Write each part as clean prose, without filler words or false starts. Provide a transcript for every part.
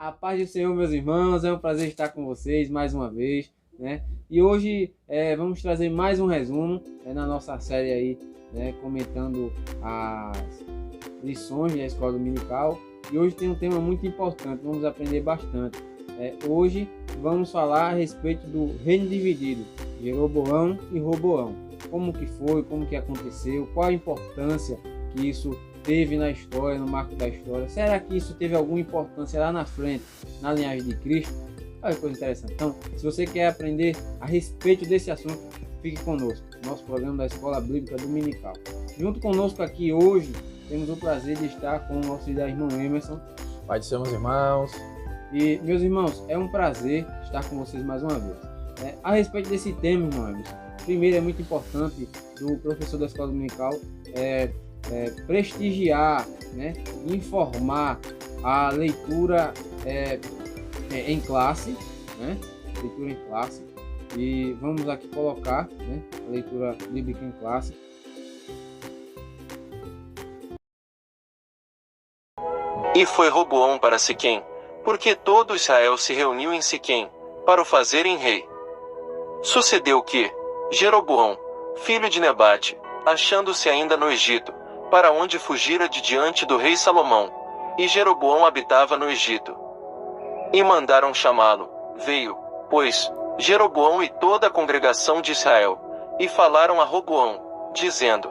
A paz do Senhor, meus irmãos, é um prazer estar com vocês mais uma vez, né? E hoje vamos trazer mais um resumo na nossa série aí, né? Comentando as lições da escola dominical. E hoje tem um tema muito importante, vamos aprender bastante. Hoje vamos falar a respeito do reino dividido, Jeroboão e Roboão. Como que foi, como que aconteceu, qual a importância que isso teve na história, no marco da história. Será que isso teve alguma importância lá na frente, na linhagem de Cristo? Olha que coisa interessante. Então, se você quer aprender a respeito desse assunto, fique conosco. Nosso programa da Escola Bíblica Dominical. Junto conosco aqui hoje, temos o prazer de estar com o nosso irmão Emerson. Pai do Senhor, meus irmãos. E, meus irmãos, é um prazer estar com vocês mais uma vez. A respeito desse tema, irmão Emerson, primeiro é muito importante do professor da Escola Dominical prestigiar, né, informar a leitura em classe, né, leitura em classe, e vamos aqui colocar, né, a leitura bíblica em classe. E foi Roboão para Siquém, porque todo Israel se reuniu em Siquém, para o fazerem rei. Sucedeu que Jeroboão, filho de Nebate, achando-se ainda no Egito, para onde fugira de diante do rei Salomão, e Jeroboão habitava no Egito. E mandaram chamá-lo. Veio, pois, Jeroboão e toda a congregação de Israel, e falaram a Roboão, dizendo: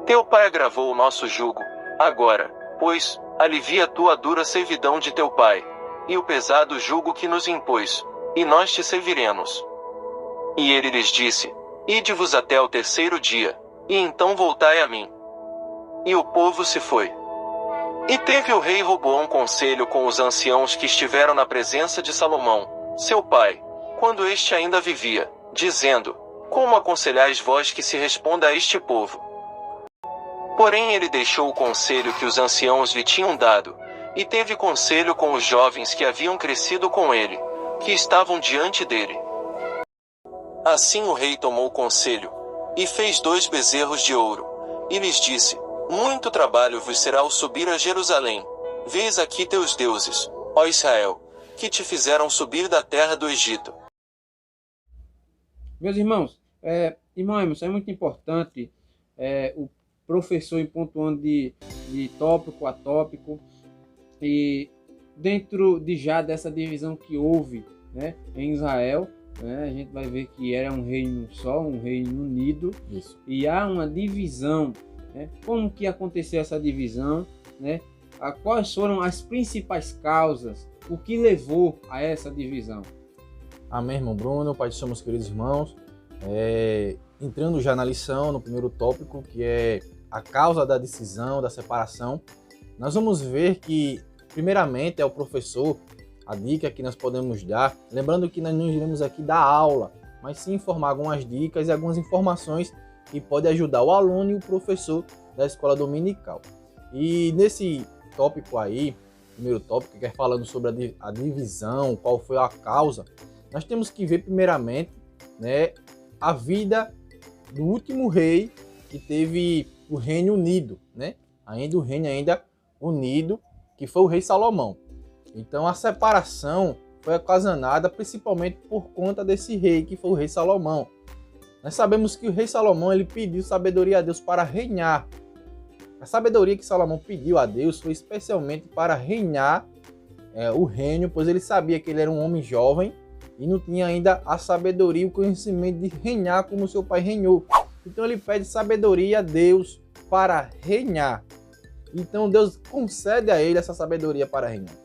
Teu pai agravou o nosso jugo, agora, pois, alivia tu a dura servidão de teu pai, e o pesado jugo que nos impôs, e nós te serviremos. E ele lhes disse: Ide-vos até o terceiro dia, e então voltai a mim. E o povo se foi. E teve o rei Roboão conselho com os anciãos que estiveram na presença de Salomão, seu pai, quando este ainda vivia, dizendo: Como aconselhais vós que se responda a este povo? Porém ele deixou o conselho que os anciãos lhe tinham dado, e teve conselho com os jovens que haviam crescido com ele, que estavam diante dele. Assim o rei tomou conselho, e fez 2 bezerros de ouro, e lhes disse: Muito trabalho vos será o subir a Jerusalém. Vês aqui teus deuses, ó Israel, que te fizeram subir da terra do Egito. Meus irmãos, irmão Emerson, é muito importante o professor ir pontuando de tópico a tópico, e dentro já dessa divisão que houve, né, em Israel, a gente vai ver que era um reino só, um reino unido. Isso. E há uma divisão. Como que aconteceu essa divisão, né? Quais foram as principais causas, o que levou a essa divisão? Amém, irmão Bruno, Pai do Senhor, meus queridos irmãos. Entrando já na lição, no primeiro tópico, que é a causa da decisão, da separação, nós vamos ver que, primeiramente, é o professor, a dica que nós podemos dar, lembrando que nós não iremos aqui dar aula, mas sim informar algumas dicas e algumas informações que podem ajudar o aluno e o professor da escola dominical. E nesse tópico aí, primeiro tópico, que é falando sobre a divisão, qual foi a causa, nós temos que ver primeiramente, né, a vida do último rei que teve o reino unido, né? O reino unido, que foi o rei Salomão. Então a separação foi ocasionada principalmente por conta desse rei, que foi o rei Salomão. Nós sabemos que o rei Salomão ele pediu sabedoria a Deus para reinar. A sabedoria que Salomão pediu a Deus foi especialmente para reinar o reino, pois ele sabia que ele era um homem jovem e não tinha ainda a sabedoria e o conhecimento de reinar como seu pai reinou. Então ele pede sabedoria a Deus para reinar. Então Deus concede a ele essa sabedoria para reinar.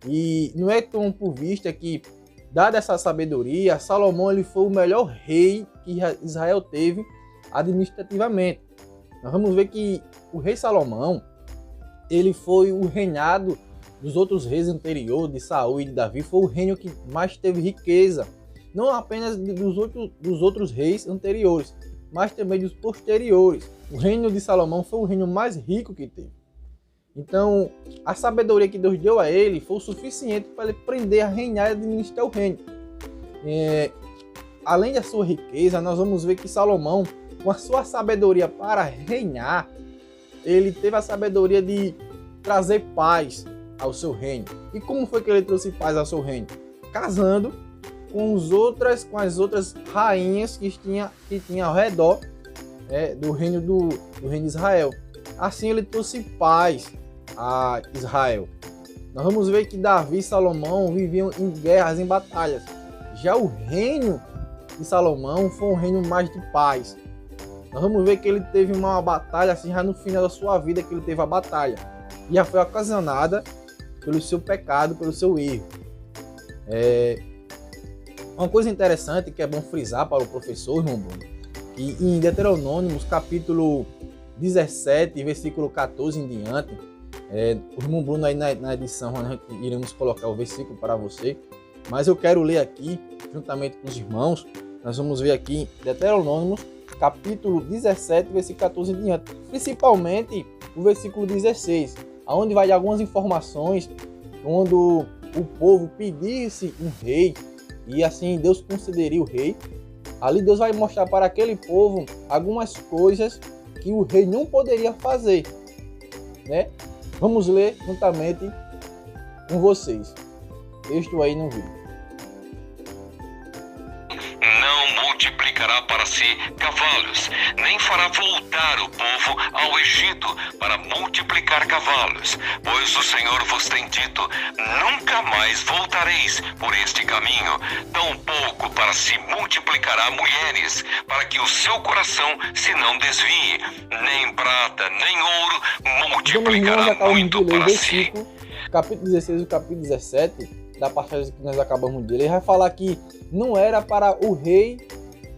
E não é tão por vista que, dada essa sabedoria, Salomão ele foi o melhor rei que Israel teve administrativamente. Nós vamos ver que o rei Salomão ele foi o reinado dos outros reis anteriores, de Saul e de Davi, foi o reino que mais teve riqueza. Não apenas dos outros reis anteriores, mas também dos posteriores. O reino de Salomão foi o reino mais rico que teve. Então, a sabedoria que Deus deu a ele foi o suficiente para ele aprender a reinar e administrar o reino. Além da sua riqueza, nós vamos ver que Salomão, com a sua sabedoria para reinar, ele teve a sabedoria de trazer paz ao seu reino. E como foi que ele trouxe paz ao seu reino? Casando com as outras rainhas que tinha ao redor do reino de Israel. Assim ele trouxe paz a Israel. Nós vamos ver que Davi e Salomão viviam em guerras, em batalhas. Já o reino de Salomão foi um reino mais de paz. Nós vamos ver que ele teve uma batalha, assim, já no final da sua vida que ele teve a batalha. E já foi ocasionada pelo seu pecado, pelo seu erro. Uma coisa interessante que é bom frisar para o professor, irmão Bruno, que em Deuteronômio, capítulo 17, versículo 14 em diante, o irmão Bruno aí na edição, nós iremos colocar o versículo para você, mas eu quero ler aqui, juntamente com os irmãos, nós vamos ver aqui em Deuteronômio, capítulo 17, versículo 14 em diante, principalmente o versículo 16, onde vai dar algumas informações, quando o povo pedisse um rei, e assim Deus concederia o rei. Ali Deus vai mostrar para aquele povo algumas coisas que o rei não poderia fazer, né? Vamos ler juntamente com vocês. Texto aí no vídeo. Não multiplicará para si cavalos, nem fará voltar o povo ao Egito para multiplicar cavalos, pois o Senhor vos tem dito: nunca mais voltareis por este caminho, tampouco para si multiplicará mulheres, para que o seu coração se não desvie, nem prata, nem ouro multiplicará muito para si. Capítulo 16 e capítulo 17, da passagem que nós acabamos de ler, ele vai falar que não era para o rei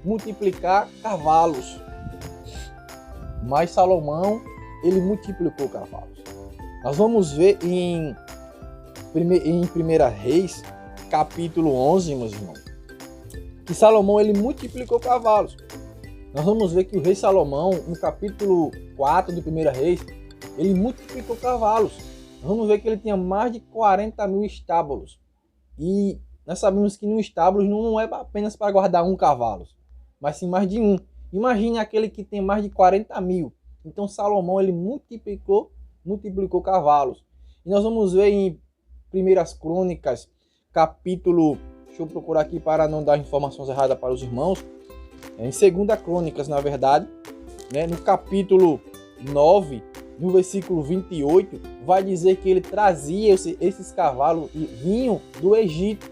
multiplicar cavalos, mas Salomão, ele multiplicou cavalos. Nós vamos ver em 1 Reis, capítulo 11, meus irmãos, que Salomão, ele multiplicou cavalos. Nós vamos ver que o rei Salomão, no capítulo 4 de 1 Reis, ele multiplicou cavalos. Nós vamos ver que ele tinha mais de 40 mil estábulos. E nós sabemos que no estábulo não é apenas para guardar um cavalo, mas sim mais de um. Imagine aquele que tem mais de 40 mil. Então Salomão, ele multiplicou cavalos. E nós vamos ver em 1 Crônicas, capítulo... Deixa eu procurar aqui para não dar informações erradas para os irmãos. Em 2 Crônicas, na verdade, né, no capítulo 9, no versículo 28, vai dizer que ele trazia esses cavalos e vinham do Egito.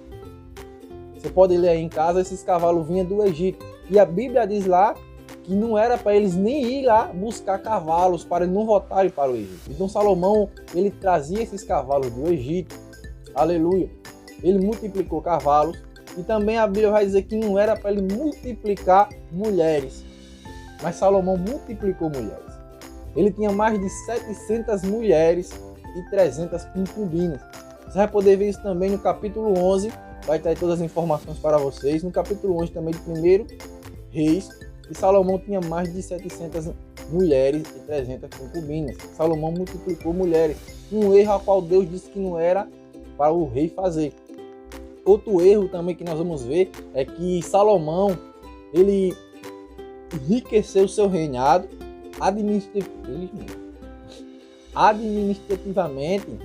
Você pode ler aí em casa, esses cavalos vinham do Egito. E a Bíblia diz lá que não era para eles nem ir lá buscar cavalos, para eles não voltarem para o Egito. Então Salomão, ele trazia esses cavalos do Egito. Aleluia. Ele multiplicou cavalos. E também a Bíblia vai dizer que não era para ele multiplicar mulheres, mas Salomão multiplicou mulheres. Ele tinha mais de 700 mulheres e 300 concubinas. Você vai poder ver isso também no capítulo 11. Vai ter todas as informações para vocês. No capítulo 11 também de 1 Reis. E Salomão tinha mais de 700 mulheres e 300 concubinas. Salomão multiplicou mulheres. Um erro ao qual Deus disse que não era para o rei fazer. Outro erro também que nós vamos ver é que Salomão, ele enriqueceu seu reinado administrativamente.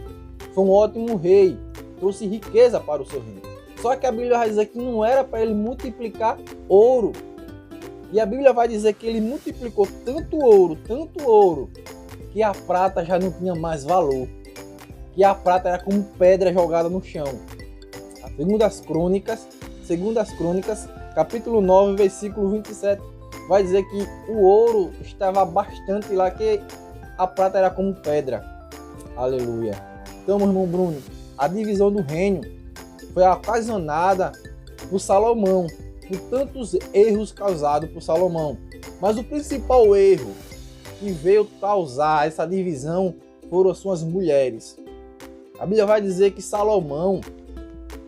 Foi um ótimo rei, trouxe riqueza para o seu reino. Só que a Bíblia vai dizer que não era para ele multiplicar ouro. E a Bíblia vai dizer que ele multiplicou tanto ouro, que a prata já não tinha mais valor. Que a prata era como pedra jogada no chão. Segundo as Crônicas, capítulo 9, versículo 27, vai dizer que o ouro estava bastante lá, que a prata era como pedra. Aleluia. Então, meu irmão Bruno, a divisão do reino foi ocasionada por Salomão, por tantos erros causados por Salomão. Mas o principal erro que veio causar essa divisão foram as suas mulheres. A Bíblia vai dizer que Salomão,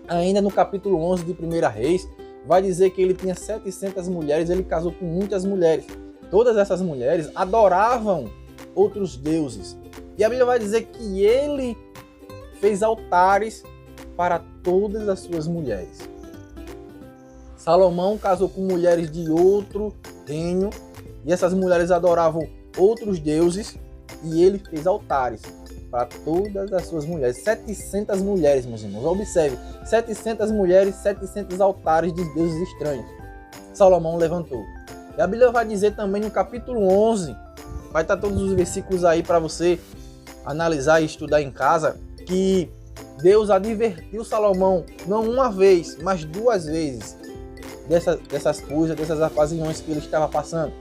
ainda no capítulo 11 de 1 Reis, vai dizer que ele tinha 700 mulheres, ele casou com muitas mulheres. Todas essas mulheres adoravam outros deuses. E a Bíblia vai dizer que ele fez altares para todas as suas mulheres. Salomão casou com mulheres de outro reino, e essas mulheres adoravam outros deuses, e ele fez altares. para todas as suas mulheres. 700 mulheres, meus irmãos. Observe, 700 mulheres, 700 altares de deuses estranhos. Salomão levantou. E a Bíblia vai dizer também no capítulo 11, vai estar todos os versículos aí para você analisar e estudar em casa, que Deus advertiu Salomão não uma vez, mas 2 vezes dessas coisas, dessas ocasiões que ele estava passando.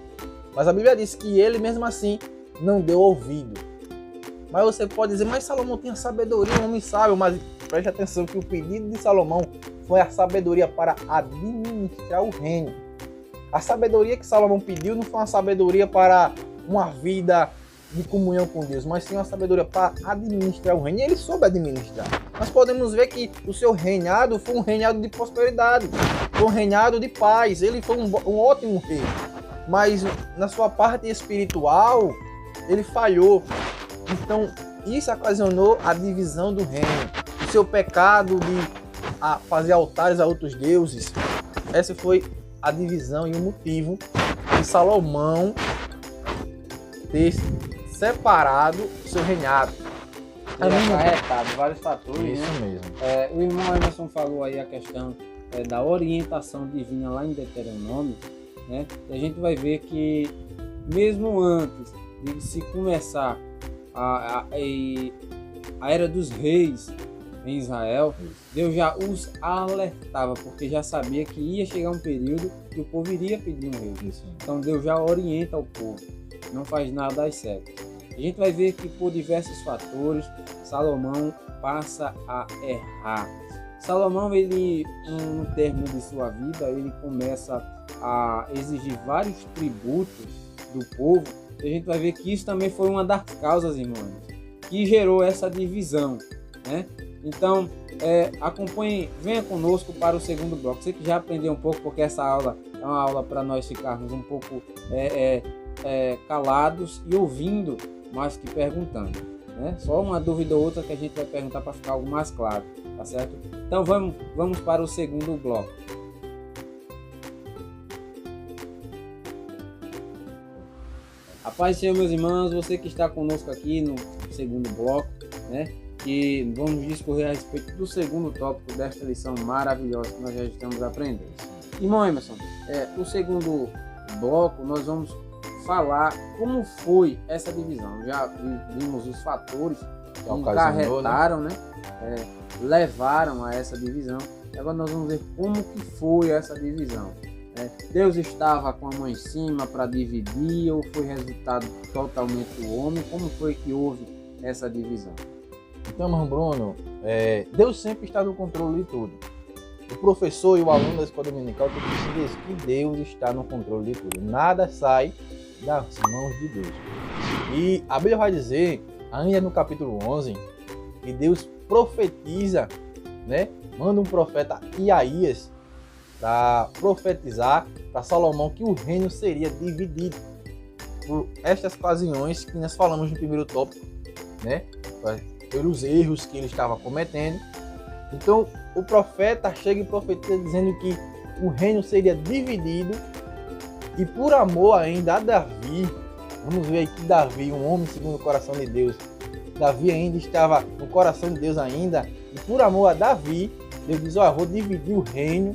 Mas a Bíblia diz que ele mesmo assim não deu ouvido. Mas você pode dizer, mas Salomão tinha sabedoria, um homem sábio. Mas preste atenção que o pedido de Salomão foi a sabedoria para administrar o reino. A sabedoria que Salomão pediu não foi uma sabedoria para uma vida de comunhão com Deus, mas sim uma sabedoria para administrar o reino. E ele soube administrar. Nós podemos ver que o seu reinado foi um reinado de prosperidade, foi um reinado de paz. Ele foi um ótimo rei. Mas na sua parte espiritual, ele falhou. Então, isso ocasionou a divisão do reino. O seu pecado de fazer altares a outros deuses. Essa foi a divisão e o motivo de Salomão ter separado o seu reinado. Acarretado vários fatores. Isso né? mesmo. O irmão Emerson falou aí a questão da orientação divina lá em Deuteronômio, né? E a gente vai ver que mesmo antes de se começar a era dos reis em Israel, Deus já os alertava, porque já sabia que ia chegar um período que o povo iria pedir um rei. Então Deus já orienta o povo, não faz nada às cegas. A gente vai ver que por diversos fatores Salomão passa a errar. Salomão, ele, no término de sua vida, ele começa a exigir vários tributos do povo. E a gente vai ver que isso também foi uma das causas, irmãos, que gerou essa divisão, né? Então, acompanhe, venha conosco para o segundo bloco. Você que já aprendeu um pouco, porque essa aula é uma aula para nós ficarmos um pouco calados e ouvindo mais que perguntando, né? Só uma dúvida ou outra que a gente vai perguntar para ficar algo mais claro, tá certo? Então vamos para o segundo bloco. A paz do Senhor, meus irmãos, você que está conosco aqui no segundo bloco, né? Que vamos discorrer a respeito do segundo tópico desta lição maravilhosa que nós já estamos aprendendo. Irmão Emerson, o segundo bloco nós vamos falar como foi essa divisão. Já vimos os fatores que encarretaram, né? Levaram a essa divisão. Agora nós vamos ver como que foi essa divisão. Deus estava com a mão em cima para dividir ou foi resultado totalmente do homem? Como foi que houve essa divisão? Então, irmão Bruno, Deus sempre está no controle de tudo. O professor e o aluno da escola dominical tem que entender que Deus está no controle de tudo. Nada sai das mãos de Deus. E a Bíblia vai dizer, ainda no capítulo 11, que Deus profetiza, né? Manda um profeta Isaías para profetizar para Salomão que o reino seria dividido por estas ocasiões que nós falamos no primeiro tópico, né? Pelos erros que ele estava cometendo. Então o profeta chega e profetiza dizendo que o reino seria dividido, e por amor ainda a Davi, vamos ver aqui Davi, um homem segundo o coração de Deus, Davi ainda estava no coração de Deus ainda, e por amor a Davi, Deus diz, vou dividir o reino,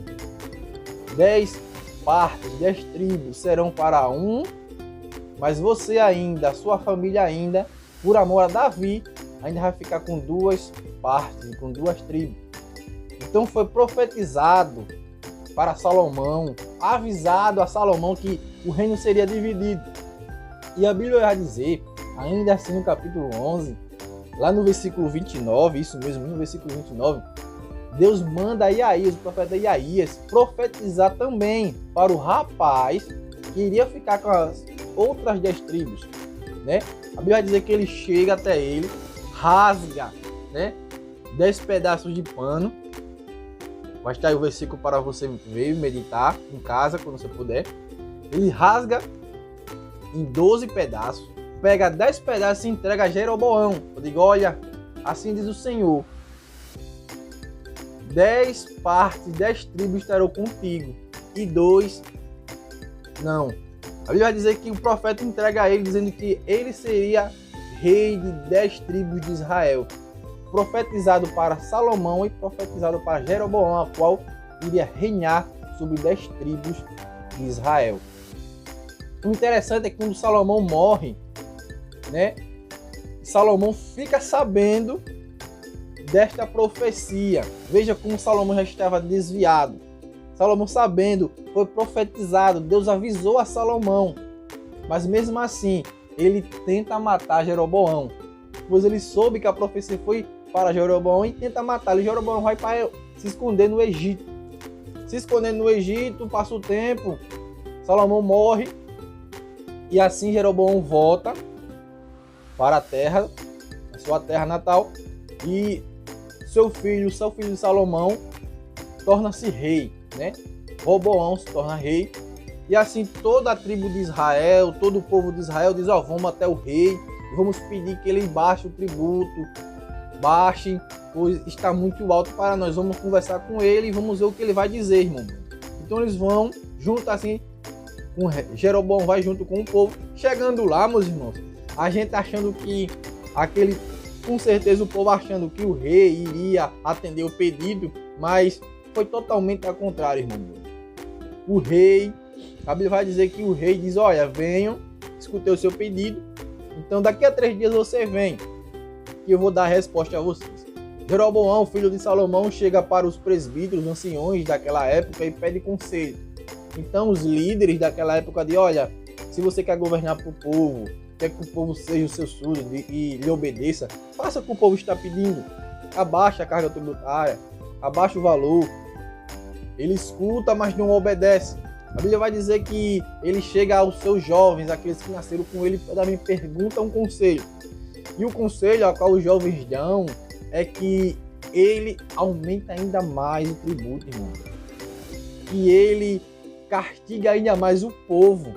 10 partes, 10 tribos serão para um, mas você ainda, a sua família ainda, por amor a Davi, ainda vai ficar com 2 partes, com 2 tribos. Então foi profetizado para Salomão, avisado a Salomão que o reino seria dividido. E a Bíblia vai dizer, ainda assim no capítulo 11, lá no versículo 29, isso mesmo, no versículo 29, Deus manda Isaías, o profeta Isaías, profetizar também para o rapaz que iria ficar com as outras 10 tribos, né? A Bíblia vai dizer que ele chega até ele, rasga, né, 10 pedaços de pano. Vai estar aí o versículo para você ver e meditar em casa quando você puder. Ele rasga em 12 pedaços, pega 10 pedaços e entrega a Jeroboão. Eu digo, olha, assim diz o Senhor, 10 partes, 10 tribos estarão contigo, e 2 não. A Bíblia vai dizer que o profeta entrega a ele, dizendo que ele seria rei de 10 tribos de Israel, profetizado para Salomão e profetizado para Jeroboão, a qual iria reinar sobre 10 tribos de Israel. O interessante é que quando Salomão morre, né, Salomão fica sabendo desta profecia. Veja como Salomão já estava desviado. Salomão sabendo, foi profetizado, Deus avisou a Salomão, mas mesmo assim ele tenta matar Jeroboão, pois ele soube que a profecia foi para Jeroboão e tenta matá-lo. Jeroboão vai para se esconder no Egito. Se escondendo no Egito, passa o tempo, Salomão morre e assim Jeroboão volta para a terra, a sua terra natal, e seu filho de Salomão torna-se rei, né? Roboão se torna rei. E assim toda a tribo de Israel, todo o povo de Israel diz: ó, vamos até o rei, vamos pedir que ele baixe o tributo, baixe, pois está muito alto para nós. Vamos conversar com ele e vamos ver o que ele vai dizer, irmão. Então eles vão junto assim, Jeroboão vai junto com o povo. Chegando lá, meus irmãos, a gente achando que com certeza o povo achando que o rei iria atender o pedido, mas foi totalmente ao contrário, irmão. O rei, a Bíblia vai dizer que o rei diz: olha, venham, escutei o seu pedido, então daqui a 3 dias você vem, que eu vou dar a resposta a vocês. Jeroboão, filho de Salomão, chega para os presbíteros, os anciões daquela época e pede conselho. Então os líderes daquela época dizem: olha, se você quer governar para o povo, quer que o povo seja o seu súdito e lhe obedeça, faça o que o povo está pedindo. Abaixa a carga tributária, abaixa o valor. Ele escuta, mas não obedece. A Bíblia vai dizer que ele chega aos seus jovens, aqueles que nasceram com ele, também pergunta um conselho. E o conselho ao qual os jovens dão é que ele aumenta ainda mais o tributo, irmão. Que ele castiga ainda mais o povo.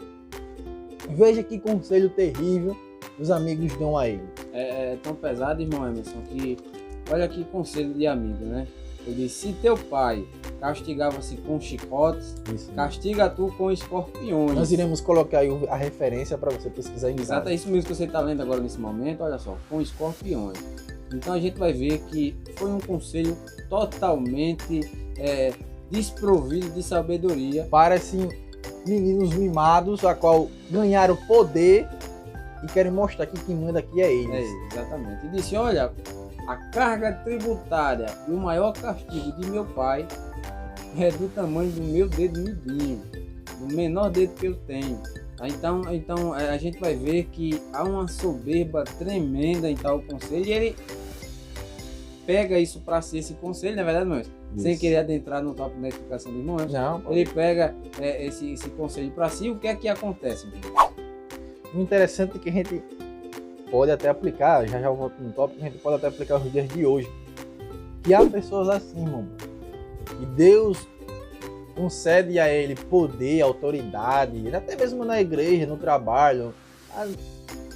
Veja que conselho terrível os amigos dão a ele. É tão pesado, irmão Emerson, que olha que conselho de amigo, né? Ele disse: se teu pai castigava-se com chicotes, isso, castiga tu com escorpiões. Nós iremos colocar aí a referência para você pesquisar em casa. Exato, é isso mesmo que você está lendo agora nesse momento, olha só, com escorpiões. Então a gente vai ver que foi um conselho totalmente desprovido de sabedoria. Parecem meninos mimados, a qual ganharam poder e querem mostrar que quem manda aqui é eles. Exatamente. E disse: olha, a carga tributária e o maior castigo de meu pai é do tamanho do meu dedo midinho, do menor dedo que eu tenho. Então a gente vai ver que há uma soberba tremenda em tal conselho, e ele pega isso para si, esse conselho, na verdade, mas sem querer adentrar no tópico da explicação do irmão, ele pega esse conselho para si. O que é que acontece? O interessante é que a gente pode até aplicar, já volto no tópico, a gente pode até aplicar nos dias de hoje, que há pessoas assim, irmão, e Deus concede a ele poder, autoridade, até mesmo na igreja, no trabalho,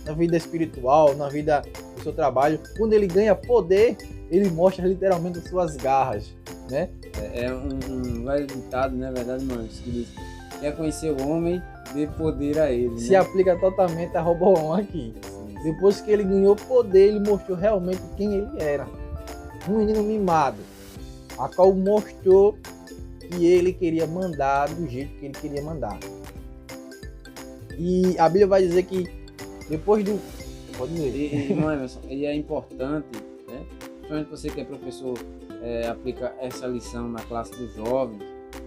na vida espiritual, na vida do seu trabalho. Quando ele ganha poder, ele mostra literalmente as suas garras, né? É um velho ditado, né, verdade, mano, que diz: quer conhecer o homem, dê poder a ele. Se aplica totalmente a Roboão aqui. Depois que ele ganhou poder, ele mostrou realmente quem ele era. Um menino mimado, a qual mostrou que ele queria mandar do jeito que ele queria mandar. E a Bíblia vai dizer que depois do... Pode dizer. Irmão Emerson, e é importante, né? Principalmente você que é professor, aplica essa lição na classe dos jovens,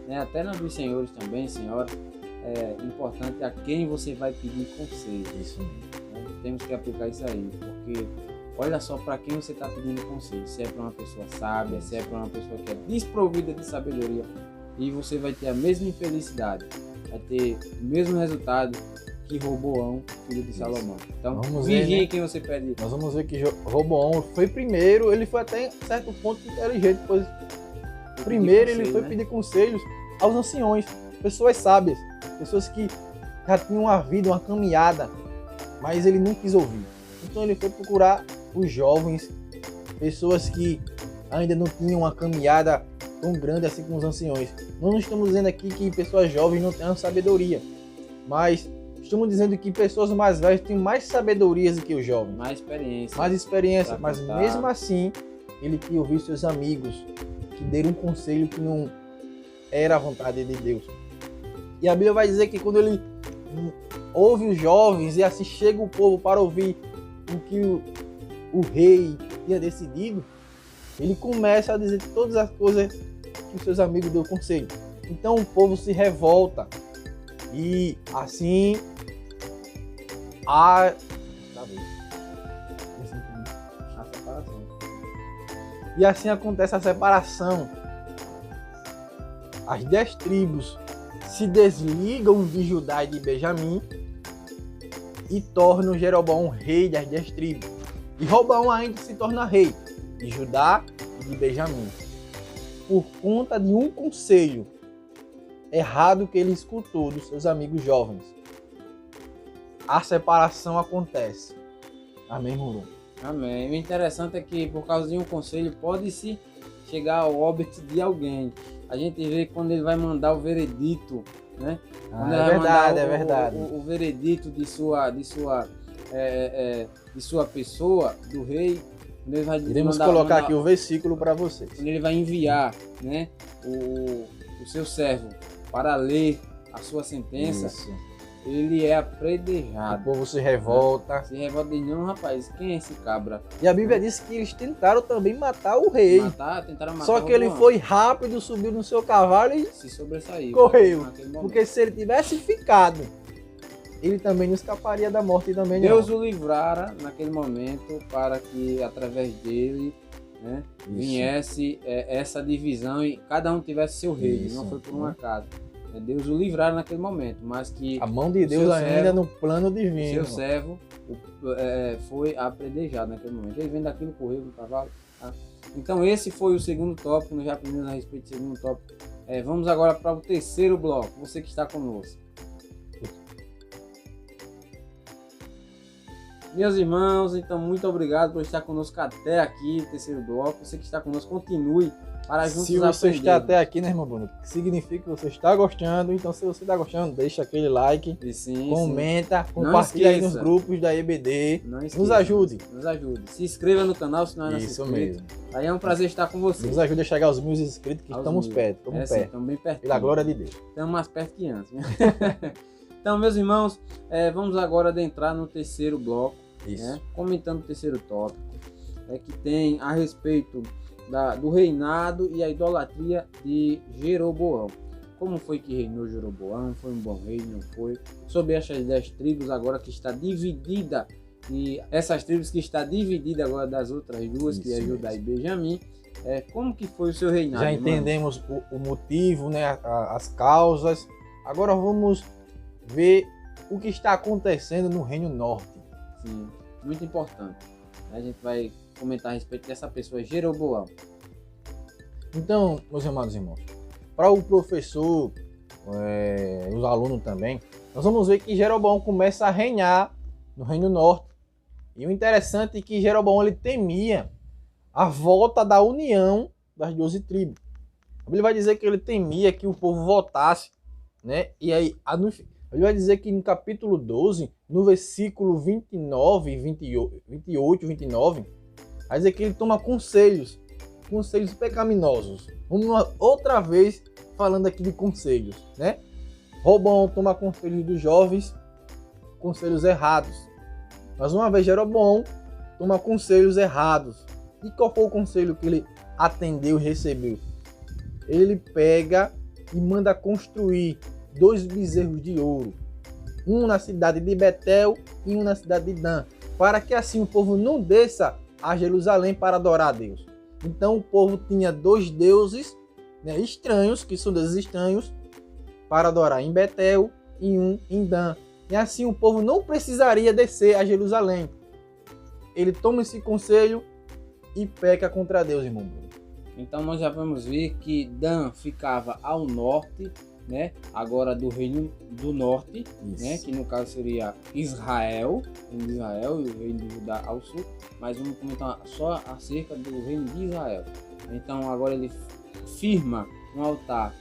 né? Até na dos senhores também, senhora. É importante a quem você vai pedir conselho. Isso mesmo. Temos que aplicar isso aí, porque olha só para quem você está pedindo conselho. Se é para uma pessoa sábia, se é para uma pessoa que é desprovida de sabedoria, e você vai ter a mesma infelicidade, vai ter o mesmo resultado que Roboão, filho de Salomão. Então, vigie, né? Quem você pede. Nós vamos ver que Roboão foi primeiro, ele foi até certo ponto inteligente, pois primeiro ele foi pedir conselhos aos anciões, pessoas sábias, pessoas que já tinham uma vida, uma caminhada, mas ele não quis ouvir. Então ele foi procurar os jovens, pessoas que ainda não tinham uma caminhada tão grande assim como os anciões. Nós não estamos dizendo aqui que pessoas jovens não tenham sabedoria, mas Estamos dizendo que pessoas mais velhas têm mais sabedorias do que os jovens. Mais experiência. Mais experiência, mas contar. mesmo assim, ele queria ouvir seus amigos que deram um conselho que não era a vontade de Deus. E a Bíblia vai dizer que quando ele ouve os jovens e assim chega o povo para ouvir o que o rei tinha decidido, ele começa a dizer todas as coisas que os seus amigos deu conselho. Então o povo se revolta e assim a separação. E assim acontece a separação. As 10 tribos se desligam de Judá e de Benjamim e tornam Jeroboão rei das 10 tribos. E Roboão ainda se torna rei de Judá e de Benjamim, por conta de um conselho errado que ele escutou dos seus amigos jovens. A separação acontece. Amém, Muru? Amém. O interessante é que por causa de um conselho pode-se chegar ao óbito de alguém. A gente vê quando ele vai mandar o veredito, né? Quando ele vai verdade, mandar é verdade. O veredito de sua pessoa, do rei. Quando ele vai Iremos colocar aqui o versículo para vocês. Quando ele vai enviar, né, o seu servo para ler a sua sentença, Isso. ele é O apredejado. povo se revolta. Se revolta e diz, não, rapaz, quem é esse cabra? E a Bíblia diz que eles tentaram também matar o rei. Tentaram matar Só que ele Roboão. foi rápido, subiu no seu cavalo e Se sobressaiu. correu. naquele momento. Porque se ele tivesse ficado, ele também não escaparia da morte também. Deus não. o livrara naquele momento para que através dele, né, Isso. viesse essa divisão e cada um tivesse seu rei. Isso. Não foi por um acaso. Deus o livrara naquele momento, mas que A mão de o Deus seu ainda servo- no plano divino. seu servo foi apredejado naquele momento. Ele vem daquilo, correu no cavalo. Tá? Então esse foi o segundo tópico, nós já aprendemos a respeito do segundo tópico. Vamos agora para o terceiro bloco, você que está conosco. Meus irmãos, então muito obrigado por estar conosco até aqui, no terceiro bloco. Você que está conosco, continue para juntos Se você aprender. está até aqui, né, irmão Bruno? Significa que você está gostando. Então, se você está gostando, deixa aquele like, E sim, comenta, Não compartilha aí nos esqueça. grupos da EBD. Não esqueça, Nos ajude. Nos ajude. Se inscreva no canal se não é Isso inscrito. mesmo. Aí é um prazer estar com você. Nos ajude a chegar aos 1000 inscritos, que Aos estamos 1000. perto. Estamos Sim, perto. estamos bem perto. Pela glória de Deus. Estamos mais perto que antes. Então, meus irmãos, vamos agora adentrar no terceiro bloco, Isso. né? Comentando o terceiro tópico, que tem a respeito do reinado e a idolatria de Jeroboão. Como foi que reinou Jeroboão? Foi um bom rei? Não foi? Sobre essas 10 tribos agora que está dividida, e essas tribos que está dividida agora das outras duas, que é Isso Judá e mesmo. Benjamim, como que foi o seu reinado? Já irmãos? entendemos o motivo, né, as causas. Agora vamos ver o que está acontecendo no Reino Norte. Sim, muito importante. A gente vai comentar a respeito dessa pessoa, Jeroboão. Então, meus amados irmãos, para o professor, os alunos também, nós vamos ver que Jeroboão começa a reinar no Reino Norte. E o interessante é que Jeroboão ele temia a volta da união das 12 tribos. Ele vai dizer que ele temia que o povo votasse, né? E aí, ele vai dizer que no capítulo 12, no versículo 29, 28, 29, vai dizer que ele toma conselhos pecaminosos. Vamos outra vez falando aqui de conselhos, né? Roboão toma conselhos dos jovens, conselhos errados. Mais uma vez, Jeroboão toma conselhos errados. E qual foi o conselho que ele atendeu e recebeu? Ele pega e manda construir 2 bezerros de ouro, um na cidade de Betel e um na cidade de Dan, para que assim o povo não desça a Jerusalém para adorar a Deus. Então o povo tinha 2 deuses, né, estranhos, que são deuses estranhos, para adorar em Betel e um em Dan. E assim o povo não precisaria descer a Jerusalém. Ele toma esse conselho e peca contra Deus, irmão Bruno. Então nós já vamos ver que Dan ficava ao norte, né? Agora do reino do norte, né? Que no caso seria Israel, o reino de Israel, e o reino de Judá ao sul. Mas vamos comentar só acerca do reino de Israel. Então agora ele firma um altar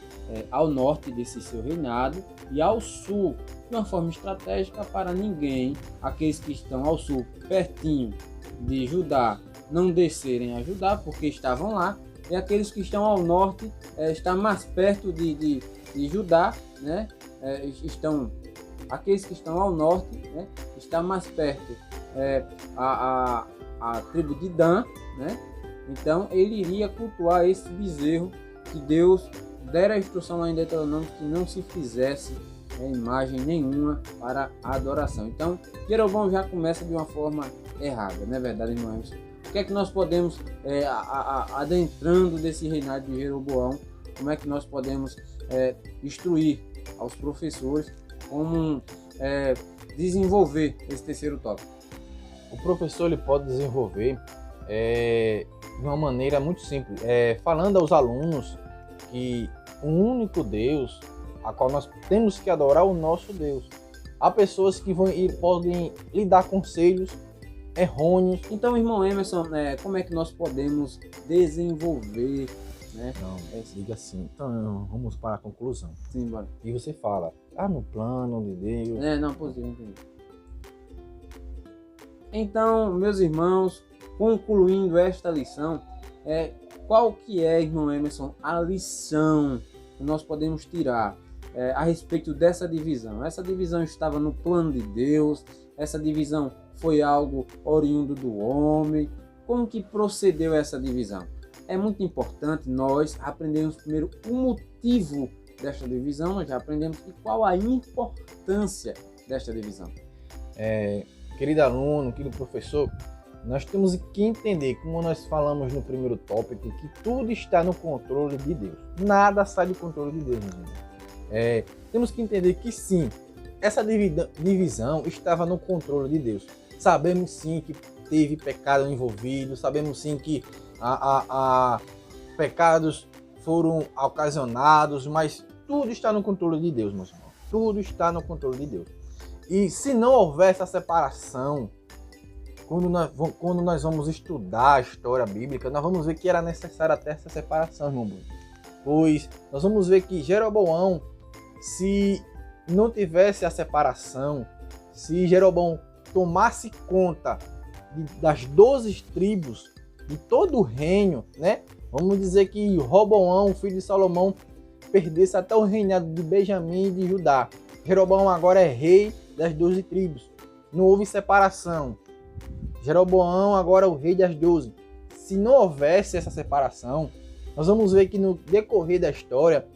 ao norte desse seu reinado, e ao sul de uma forma estratégica para ninguém, aqueles que estão ao sul, pertinho de Judá, não descerem a Judá, porque estavam lá, e aqueles que estão ao norte, estão mais perto de Judá, né? Aqueles que estão ao norte, né? Está mais perto a tribo de Dan, né? Então ele iria cultuar esse bezerro que Deus dera a instrução lá em Deuteronômio que não se fizesse imagem nenhuma para a adoração. Então Jeroboão já começa de uma forma errada, não é verdade, irmãos? O que é que nós podemos, adentrando desse reinado de Jeroboão, como é que nós podemos instruir aos professores como desenvolver esse terceiro tópico? O professor ele pode desenvolver de uma maneira muito simples, falando aos alunos que o único Deus a qual nós temos que adorar o nosso Deus. Há pessoas que podem lhe dar conselhos errôneos. Então, irmão Emerson, como é que nós podemos desenvolver, né? Não, diga assim. Então, vamos para a conclusão. Sim, bora. E você fala, no plano de Deus. Não, positivo, entendi. Então, meus irmãos, concluindo esta lição, qual que é, irmão Emerson, a lição que nós podemos tirar a respeito dessa divisão? Essa divisão estava no plano de Deus, essa divisão foi algo oriundo do homem. Como que procedeu essa divisão? É muito importante nós aprendermos primeiro o motivo desta divisão, nós já aprendemos, e qual a importância desta divisão. Querido aluno, querido professor, nós temos que entender, como nós falamos no primeiro tópico, que tudo está no controle de Deus. Nada sai do controle de Deus, meu irmão. Temos que entender que sim, essa divisão estava no controle de Deus. Sabemos sim que teve pecado envolvido, sabemos sim que pecados foram ocasionados, mas tudo está no controle de Deus, meus irmãos. Tudo está no controle de Deus. E se não houver essa separação, quando nós vamos estudar a história bíblica, nós vamos ver que era necessária até essa separação, irmão Bruno. Pois nós vamos ver que Jeroboão, se não tivesse a separação, se Jeroboão tomasse conta das 12 tribos, de todo o reino, né? Vamos dizer que Roboão, filho de Salomão, perdesse até o reinado de Benjamim e de Judá. Jeroboão agora é rei das 12 tribos. Não houve separação. Jeroboão agora é o rei das 12. Se não houvesse essa separação, nós vamos ver que no decorrer da história,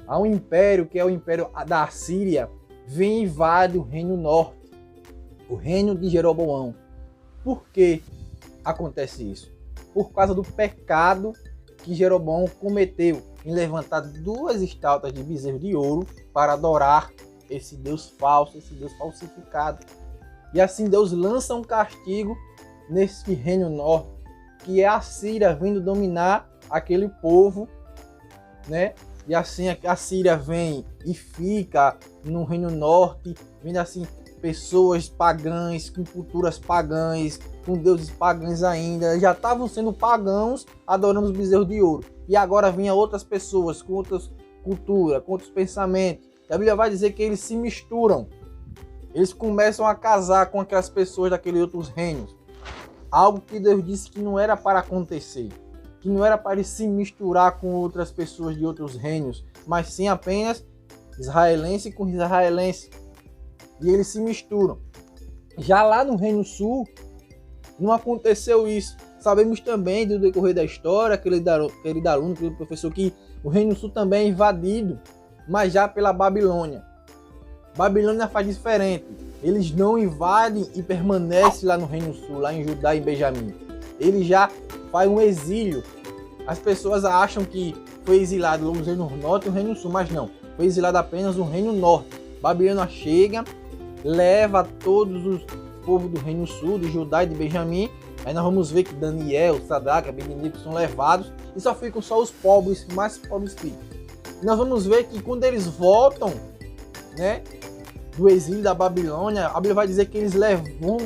há um império, que é o império da Assíria, vem e invade o reino norte, o reino de Jeroboão. Por que acontece isso? Por causa do pecado que Jeroboão cometeu em levantar 2 estátuas de bezerro de ouro para adorar esse Deus falso, esse Deus falsificado. E assim Deus lança um castigo nesse reino norte, que é a Síria vindo dominar aquele povo, né? E assim a Síria vem e fica no reino norte, vindo assim pessoas pagãs, com culturas pagãs, com deuses pagãos ainda, já estavam sendo pagãos adorando os bezerros de ouro. E agora vinha outras pessoas com outras culturas, com outros pensamentos. E a Bíblia vai dizer que eles se misturam. Eles começam a casar com aquelas pessoas daqueles outros reinos. Algo que Deus disse que não era para acontecer. Que não era para ele se misturar com outras pessoas de outros reinos, mas sim apenas israelense com israelense. E eles se misturam. Já lá no Reino Sul, não aconteceu isso. Sabemos também do decorrer da história, querido aluno, querido professor, que o Reino Sul também é invadido, mas já pela Babilônia. Babilônia faz diferente. Eles não invadem e permanecem lá no Reino Sul, lá em Judá e Benjamim. Ele já faz um exílio. As pessoas acham que foi exilado no Reino Norte e no Reino Sul, mas não. Foi exilado apenas no Reino Norte. Babilônia chega, leva todos os povos do Reino Sul, de Judá e de Benjamim. Aí nós vamos ver que Daniel, Sadraque, Abednego são levados e só ficam só os pobres, mais pobres filhos. E nós vamos ver que quando eles voltam, né, do exílio da Babilônia, a Bíblia vai dizer que eles vão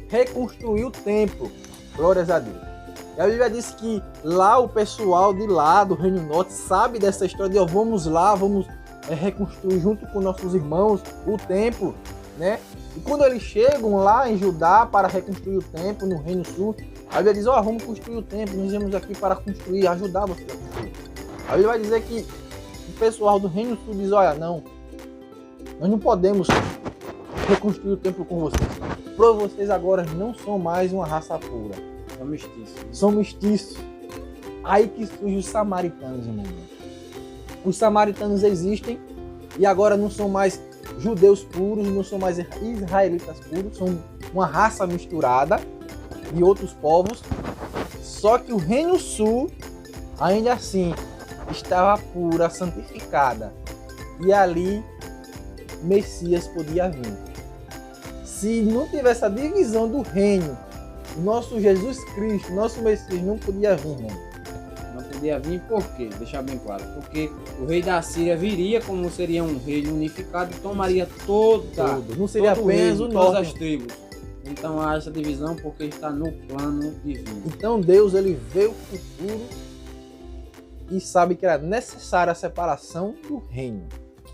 reconstruir o templo. Glórias a Deus. E a Bíblia diz que lá o pessoal de lá do Reino Norte sabe dessa história de vamos lá, vamos reconstruir junto com nossos irmãos o templo, né? E quando eles chegam lá em Judá para reconstruir o templo no Reino Sul, a Bíblia diz, vamos construir o templo, nós viemos aqui para construir, ajudar vocês a construir. A Bíblia vai dizer que o pessoal do Reino Sul diz, não, nós não podemos reconstruir o templo com vocês. Para vocês agora não são mais uma raça pura. São mestiços. São mestiços. Aí que surgem os samaritanos, irmão. Os samaritanos existem e agora não são mais judeus puros, não são mais israelitas puros, são uma raça misturada de outros povos. Só que o Reino Sul, ainda assim, estava pura, santificada. E ali, Messias podia vir. Se não tivesse a divisão do reino, o nosso Jesus Cristo, nosso Messias, não podia vir, irmão. Não podia vir por quê? Deixar bem claro. Porque o rei da Síria viria como seria um reino unificado e tomaria todo. Não seria todo apenas reino, o todas norte. as tribos. Então há essa divisão porque está no plano divino. Então Deus, ele vê o futuro e sabe que era necessária a separação do reino.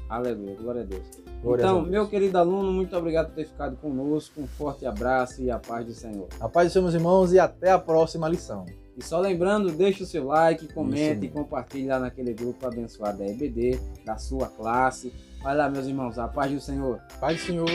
Aleluia, glória a Deus. Glória a Então, Deus. meu querido aluno, muito obrigado por ter ficado conosco. Um forte abraço e a paz do Senhor. A paz dos seus irmãos e até a próxima lição. E só lembrando, deixe o seu like, comente Isso. e compartilhe lá naquele grupo abençoado da EBD, da sua classe. Vai lá, meus irmãos, a paz do Senhor. Paz do Senhor.